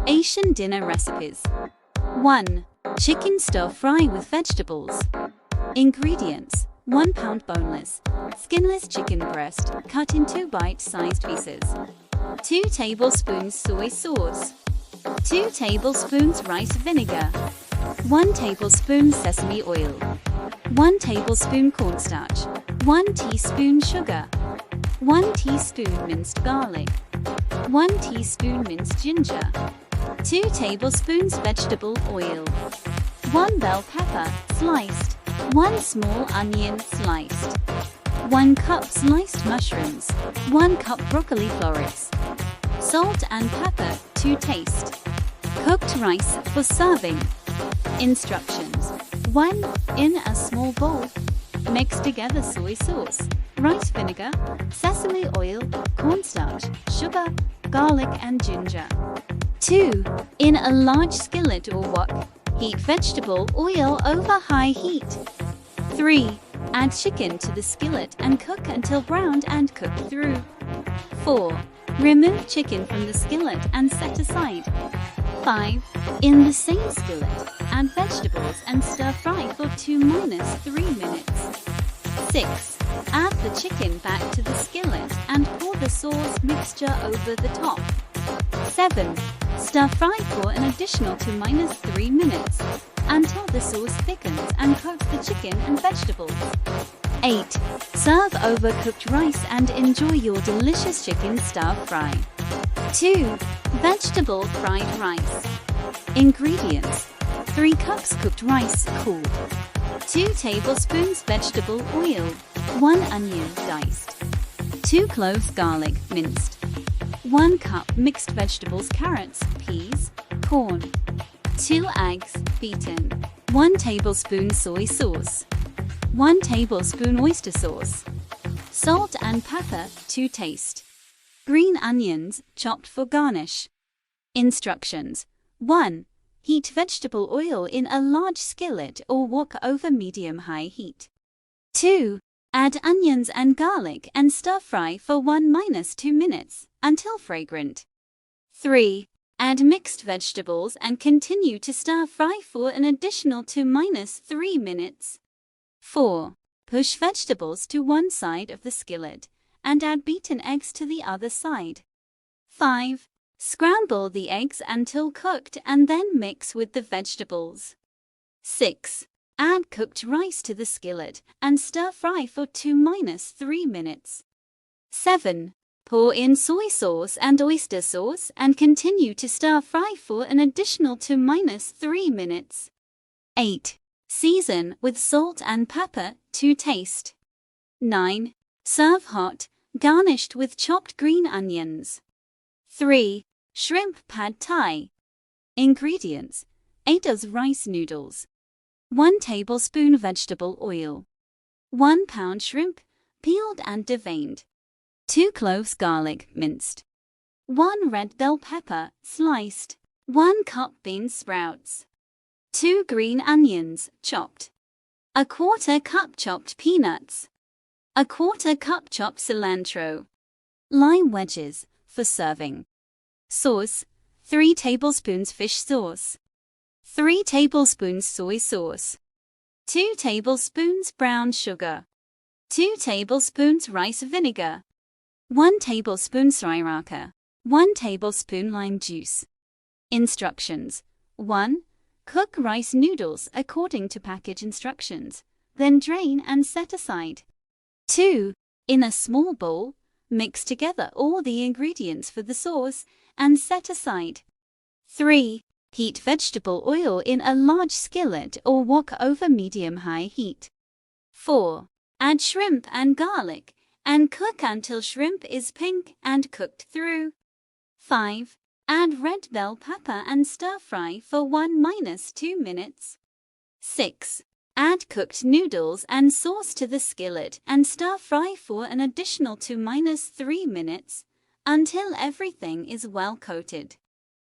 Asian dinner recipes. 1. Chicken stir-fry with vegetables. Ingredients: 1 pound boneless, skinless chicken breast cut into bite-sized pieces. 2 tablespoons soy sauce. 2 tablespoons rice vinegar. 1 tablespoon sesame oil. 1 tablespoon cornstarch. 1 teaspoon sugar. 1 teaspoon minced garlic. 1 teaspoon minced ginger. 2 tablespoons vegetable oil. 1 bell pepper, sliced. 1 small onion, sliced. 1 cup sliced mushrooms. 1 cup broccoli florets. Salt and pepper to taste. Cooked rice for serving. Instructions: 1. In a small bowl, mix together soy sauce, rice vinegar, sesame oil, cornstarch, sugar, garlic and ginger. 2. In a large skillet or wok, heat vegetable oil over high heat. 3. Add chicken to the skillet and cook until browned and cooked through. 4. Remove chicken from the skillet and set aside. 5. In the same skillet, add vegetables and stir-fry for 2-3 minutes. 6. Add the chicken back to the skillet and pour the sauce mixture over the top. 7. Stir-fry for an additional 2-3 minutes until the sauce thickens and coats the chicken and vegetables. 8. Serve overcooked rice and enjoy your delicious chicken stir-fry. 2. Vegetable fried rice. Ingredients: 3 cups cooked rice, cooled. 2 tablespoons vegetable oil. 1 onion, diced. 2 cloves garlic, minced. 1 cup mixed vegetables, carrots, peas, corn. 2 eggs, beaten. 1 tablespoon soy sauce. 1 tablespoon oyster sauce. Salt and pepper to taste. Green onions, chopped for garnish. Instructions: 1. Heat vegetable oil in a large skillet or wok over medium-high heat. 2. Add onions and garlic and stir-fry for 1-2 minutes until fragrant. 3. Add mixed vegetables and continue to stir-fry for an additional 2-3 minutes. 4. Push vegetables to one side of the skillet and add beaten eggs to the other side. 5. Scramble the eggs until cooked and then mix with the vegetables. 6. Add cooked rice to the skillet and stir-fry for 2-3 minutes. 7. Pour in soy sauce and oyster sauce and continue to stir-fry for an additional 2-3 minutes. 8. Season with salt and pepper to taste. 9. Serve hot, garnished with chopped green onions. 3. Shrimp pad thai. Ingredients: 8 oz rice noodles. 1 tablespoon vegetable oil. 1 pound shrimp, peeled and deveined. 2 cloves garlic, minced. 1 red bell pepper, sliced. 1 cup bean sprouts. 2 green onions, chopped. 1/4 cup chopped peanuts. 1/4 cup chopped cilantro. Lime wedges for serving. Sauce: 3 tablespoons fish sauce. 3 tablespoons soy sauce. 2 tablespoons brown sugar. 2 tablespoons rice vinegar. 1 tablespoon sriracha. 1 tablespoon lime juice. Instructions: 1. Cook rice noodles according to package instructions, then drain and set aside. 2. In a small bowl, mix together all the ingredients for the sauce and set aside. 3. Heat vegetable oil in a large skillet or wok over medium-high heat. 4. Add shrimp and garlic and cook until shrimp is pink and cooked through. 5. Add red bell pepper and stir-fry for 1-2 minutes. 6. Add cooked noodles and sauce to the skillet and stir-fry for an additional 2-3 minutes until everything is well coated.